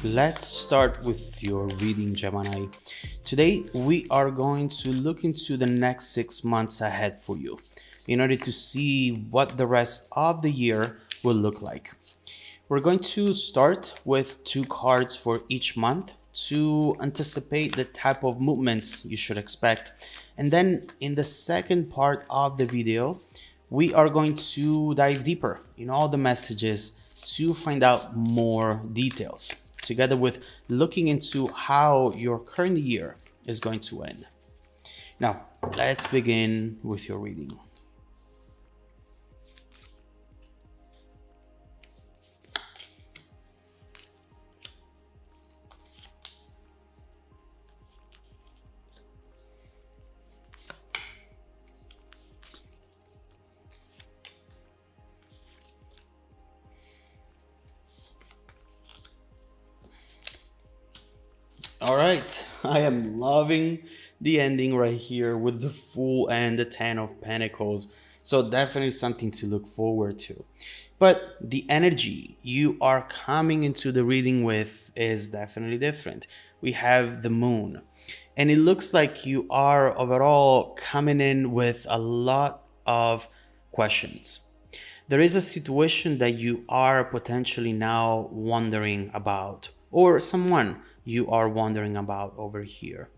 Let's start with your reading, Gemini. Today, we are going to look into the next 6 months ahead for you in order to see what the rest of the year will look like. We're going to start with two cards for each month to anticipate the type of movements you should expect. And then in the second part of the video, we are going to dive deeper in all the messages to find out more details, together with looking into how your current year is going to end. Now, let's begin with your reading. All right, I am loving the ending right here with the Fool and the Ten of Pentacles. So definitely something to look forward to. But the energy you are coming into the reading with is definitely different. We have the Moon, and it looks like you are overall coming in with a lot of questions. There is a situation that you are potentially now wondering about, or someone you are wondering about over here.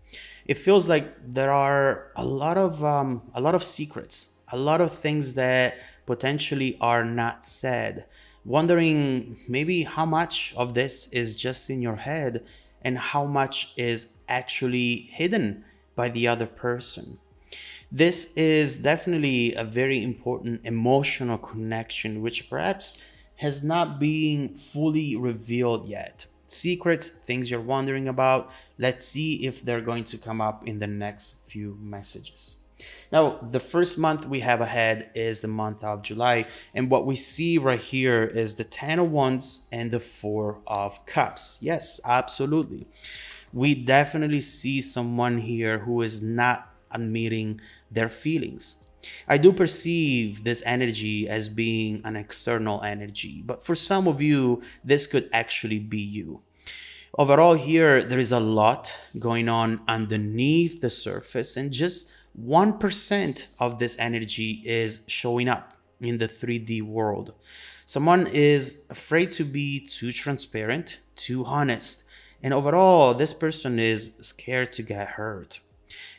It feels like there are a lot of secrets, a lot of things that potentially are not said. Wondering maybe how much of this is just in your head and how much is actually hidden by the other person. This is definitely a very important emotional connection, which perhaps has not been fully revealed yet. Secrets, things you're wondering about. Let's see if they're going to come up in the next few messages. Now, the first month we have ahead is the month of July. And what we see right here is the Ten of Wands and the Four of Cups. Yes, absolutely. We definitely see someone here who is not admitting their feelings. I do perceive this energy as being an external energy, but for some of you, this could actually be you. Overall, here, there is a lot going on underneath the surface, and just 1% of this energy is showing up in the 3D world. Someone is afraid to be too transparent, too honest, and overall, this person is scared to get hurt.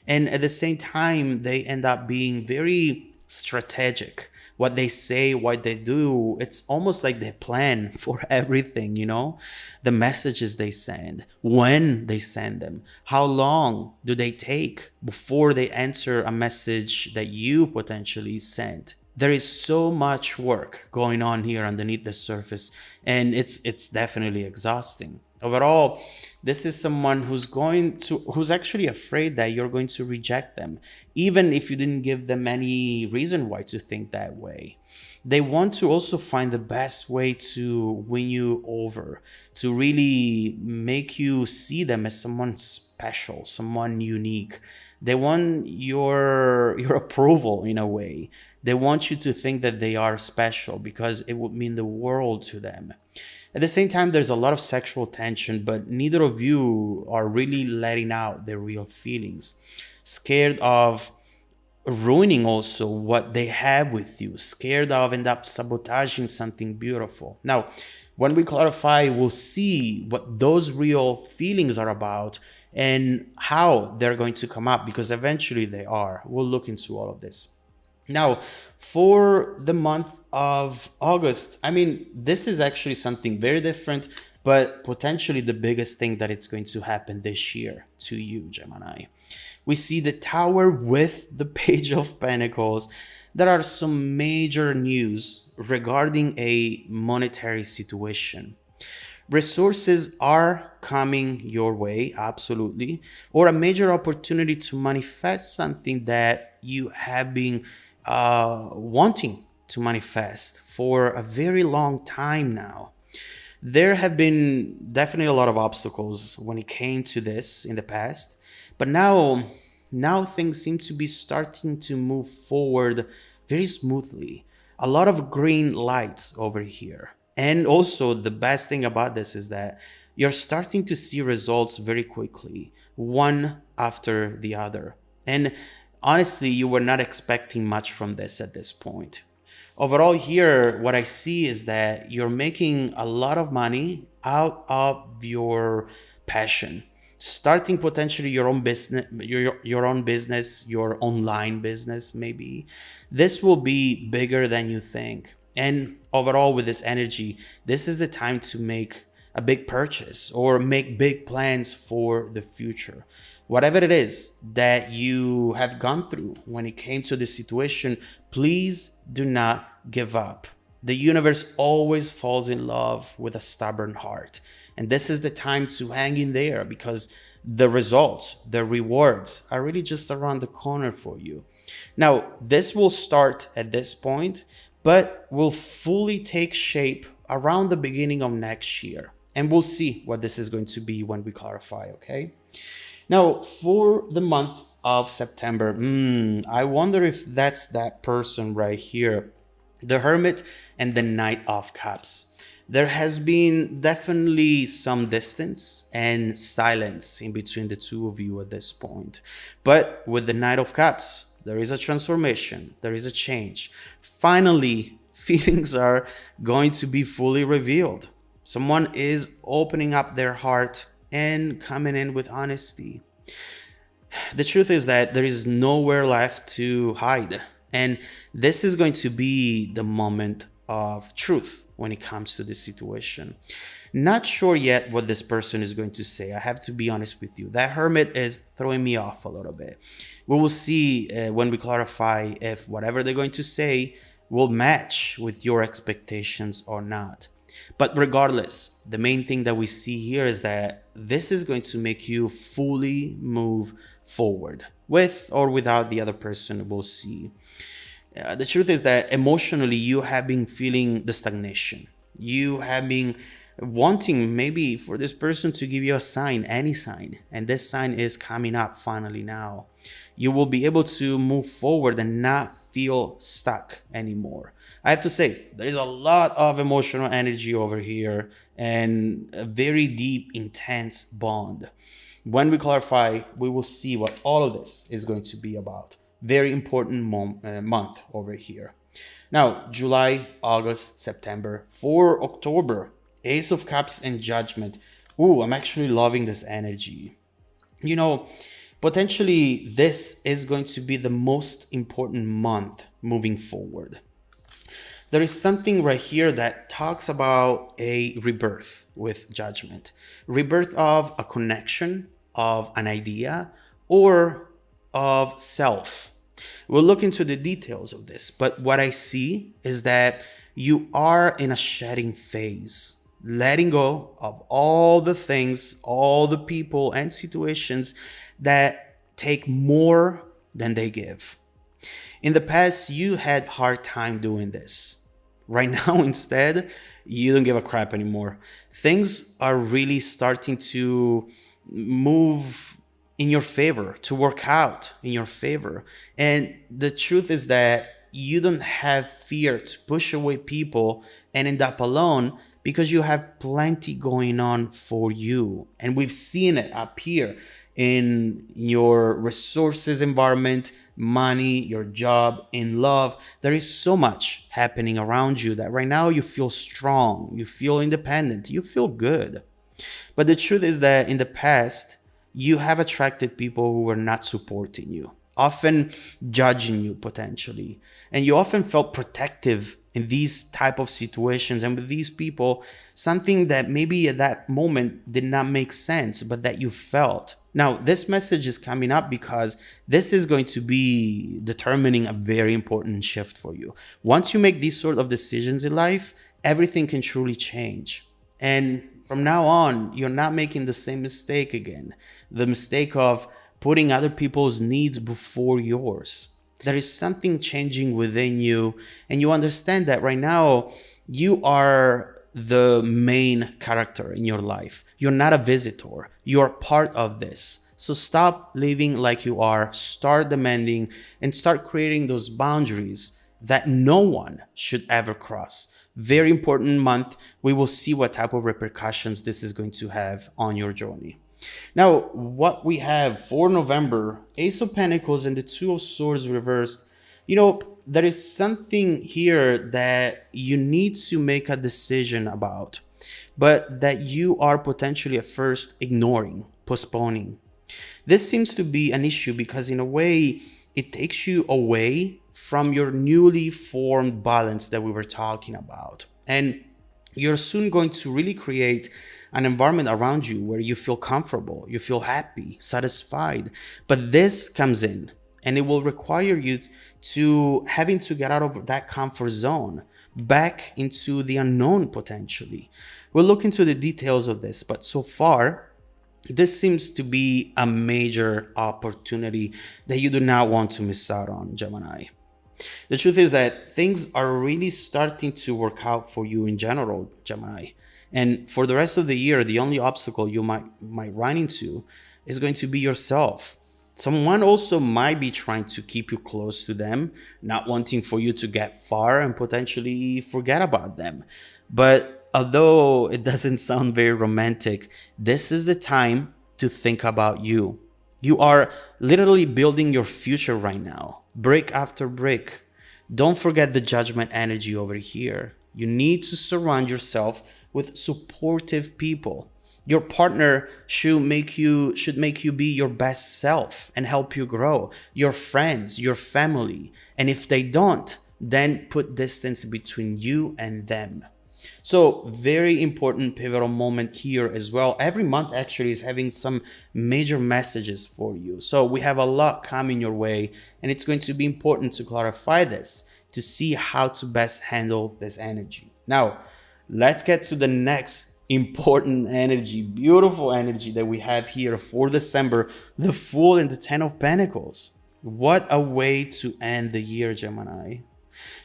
And at the same time, they end up being very strategic. What they say, what they do, it's almost like they plan for everything, the messages they send, when they send them, how long do they take before they answer a message that you potentially sent. There is so much work going on here underneath the surface, and it's definitely exhausting. Overall, this is someone who's actually afraid that you're going to reject them, even if you didn't give them any reason why to think that way. They want to also find the best way to win you over, to really make you see them as someone special, someone unique. They want your approval in a way. They want you to think that they are special because it would mean the world to them. At the same time, there's a lot of sexual tension, but neither of you are really letting out their real feelings. Scared of ruining also what they have with you, scared of end up sabotaging something beautiful. Now, when we clarify, we'll see what those real feelings are about and how they're going to come up, because eventually they are. We'll look into all of this. Now, for the month of August, this is actually something very different, but potentially the biggest thing that it's going to happen this year to you, Gemini. We see the Tower with the Page of Pentacles. There are some major news regarding a monetary situation. Resources are coming your way, absolutely, or a major opportunity to manifest something that you have been wanting to manifest for a very long time now. There have been definitely a lot of obstacles when it came to this in the past, but now things seem to be starting to move forward very smoothly. A lot of green lights over here. And also the best thing about this is that you're starting to see results very quickly, one after the other. And honestly, you were not expecting much from this at this point. Overall, here, what I see is that you're making a lot of money out of your passion, starting potentially your own business, your own business, your online business, maybe. This will be bigger than you think. And overall, with this energy, this is the time to make a big purchase or make big plans for the future. Whatever it is that you have gone through when it came to this situation, please do not give up. The universe always falls in love with a stubborn heart. And this is the time to hang in there, because the results, the rewards are really just around the corner for you. Now, this will start at this point, but will fully take shape around the beginning of next year. And we'll see what this is going to be when we clarify, okay? Now, for the month of September, I wonder if that's that person right here, the Hermit and the Knight of Cups. There has been definitely some distance and silence in between the two of you at this point. But with the Knight of Cups, there is a transformation, there is a change. Finally, feelings are going to be fully revealed. Someone is opening up their heart and coming in with honesty. The truth is that there is nowhere left to hide. And this is going to be the moment of truth when it comes to this situation. Not sure yet what this person is going to say. I have to be honest with you. That Hermit is throwing me off a little bit. We will see when we clarify if whatever they're going to say will match with your expectations or not. But regardless, the main thing that we see here is that this is going to make you fully move forward, with or without the other person. We'll see. The truth is that emotionally you have been feeling the stagnation. You have been wanting maybe for this person to give you a sign, any sign, and this sign is coming up finally now. You will be able to move forward and not feel stuck anymore. I have to say, there is a lot of emotional energy over here and a very deep, intense bond. When we clarify, we will see what all of this is going to be about. Very important month over here. Now, July, August, September. For October, Ace of Cups and Judgment. Ooh, I'm actually loving this energy. You know, potentially this is going to be the most important month moving forward. There is something right here that talks about a rebirth with Judgment. Rebirth of a connection, of an idea, or of self. We'll look into the details of this, but what I see is that you are in a shedding phase, letting go of all the things, all the people and situations that take more than they give. In the past, you had hard time doing this. Right now, instead, you don't give a crap anymore. Things are really starting to move in your favor, to work out in your favor. And the truth is that you don't have fear to push away people and end up alone, because you have plenty going on for you. And we've seen it up here in your resources environment, money, your job, in love. There is so much happening around you that right now you feel strong, you feel independent, you feel good. But the truth is that in the past, you have attracted people who were not supporting you, often judging you potentially. And you often felt protective in these type of situations and with these people, something that maybe at that moment did not make sense, but that you felt. Now, this message is coming up because this is going to be determining a very important shift for you. Once you make these sort of decisions in life, everything can truly change. And from now on, you're not making the same mistake again. The mistake of putting other people's needs before yours. There is something changing within you, and you understand that right now you are the main character in your life. You're not a visitor. You're part of this. So stop living like you are, start demanding, and start creating those boundaries that no one should ever cross. Very important month. We will see what type of repercussions this is going to have on your journey. Now, what we have for November, Ace of Pentacles and the Two of Swords reversed. There is something here that you need to make a decision about, but that you are potentially at first ignoring, postponing. This seems to be an issue because, in a way, it takes you away from your newly formed balance that we were talking about. And you're soon going to really create an environment around you where you feel comfortable, you feel happy, satisfied. But this comes in and it will require you to having to get out of that comfort zone back into the unknown potentially. We'll look into the details of this, but so far, this seems to be a major opportunity that you do not want to miss out on, Gemini. The truth is that things are really starting to work out for you in general, Gemini. And for the rest of the year, the only obstacle you might run into is going to be yourself. Someone also might be trying to keep you close to them, not wanting for you to get far and potentially forget about them. But although it doesn't sound very romantic, this is the time to think about you. You are literally building your future right now, brick after brick. Don't forget the judgment energy over here. You need to surround yourself with supportive people. Your partner should make you be your best self and help you grow. Your friends, your family. And if they don't, then put distance between you and them. So very important pivotal moment here as well. Every month actually is having some major messages for you. So we have a lot coming your way, and it's going to be important to clarify this to see how to best handle this energy. Now, let's get to the next important energy, beautiful energy that we have here for December, the Fool and the Ten of Pentacles. What a way to end the year, Gemini.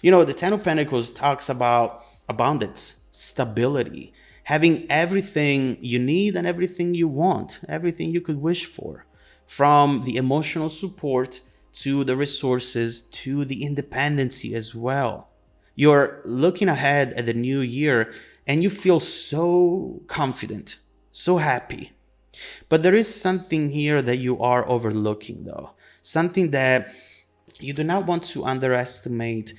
The Ten of Pentacles talks about abundance, stability, having everything you need and everything you want, everything you could wish for, from the emotional support to the resources to the independency as well. You're looking ahead at the new year and you feel so confident, so happy. But there is something here that you are overlooking though, something that you do not want to underestimate,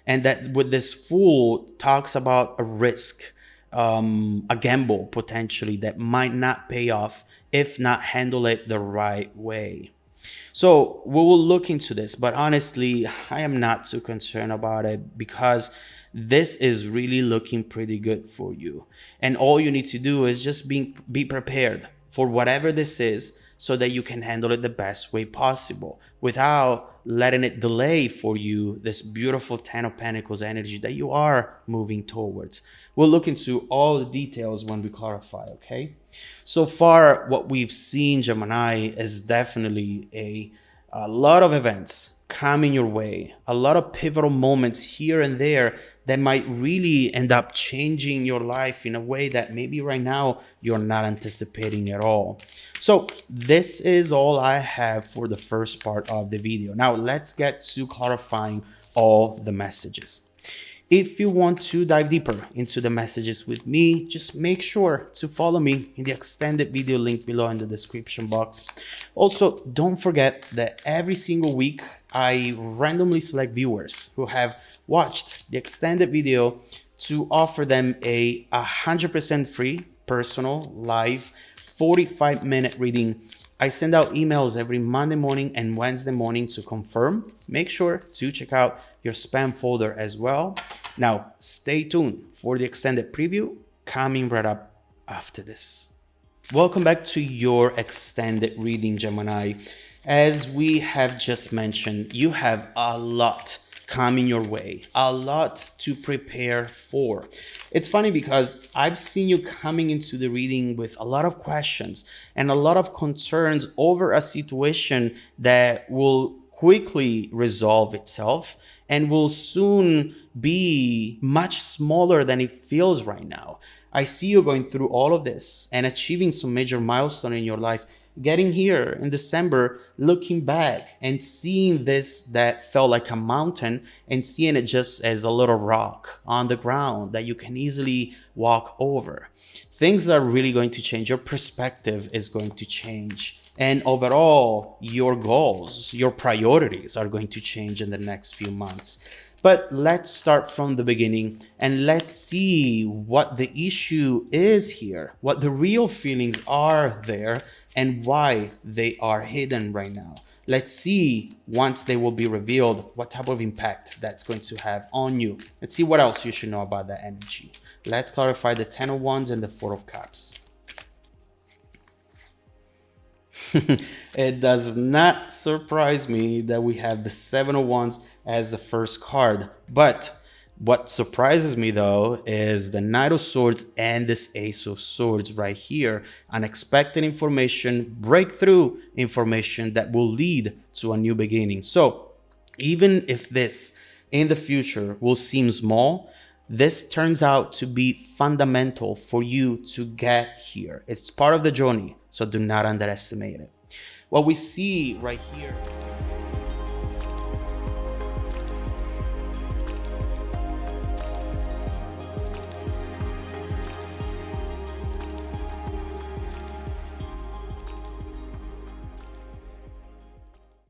and that with this Fool talks about a risk, a gamble potentially that might not pay off if not handle it the right way. So we will look into this, but honestly, I am not too concerned about it because this is really looking pretty good for you. And all you need to do is just be prepared for whatever this is so that you can handle it the best way possible without letting it delay for you this beautiful Ten of Pentacles energy that you are moving towards. We'll look into all the details when we clarify, okay? So far, what we've seen, Gemini, is definitely a lot of events coming your way, a lot of pivotal moments here and there that might really end up changing your life in a way that maybe right now you're not anticipating at all. So this is all I have for the first part of the video. Now let's get to clarifying all the messages. If you want to dive deeper into the messages with me, just make sure to follow me in the extended video link below in the description box. Also, don't forget that every single week, I randomly select viewers who have watched the extended video to offer them a 100% free, personal, live, 45-minute reading. I send out emails every Monday morning and Wednesday morning to confirm. Make sure to check out your spam folder as well. Now, stay tuned for the extended preview coming right up after this. Welcome back to your extended reading, Gemini. As we have just mentioned, you have a lot coming your way, a lot to prepare for. It's funny because I've seen you coming into the reading with a lot of questions and a lot of concerns over a situation that will quickly resolve itself and will soon be much smaller than it feels right now. I see you going through all of this and achieving some major milestone in your life, getting here in December, looking back and seeing this that felt like a mountain and seeing it just as a little rock on the ground that you can easily walk over. Things are really going to change. Your perspective is going to change. And overall, your goals, your priorities are going to change in the next few months. But let's start from the beginning and let's see what the issue is here, what the real feelings are there, and why they are hidden right now. Let's see, once they will be revealed, what type of impact that's going to have on you. Let's see what else you should know about that energy. Let's clarify the 10 of Wands and the 4 of Cups. It does not surprise me that we have the 7 of Wands as the first card. But what surprises me though is the Knight of Swords and this Ace of Swords right here. Unexpected information, breakthrough information that will lead to a new beginning. So even if this in the future will seem small, this turns out to be fundamental for you to get here. It's part of the journey, so do not underestimate it. What we see right here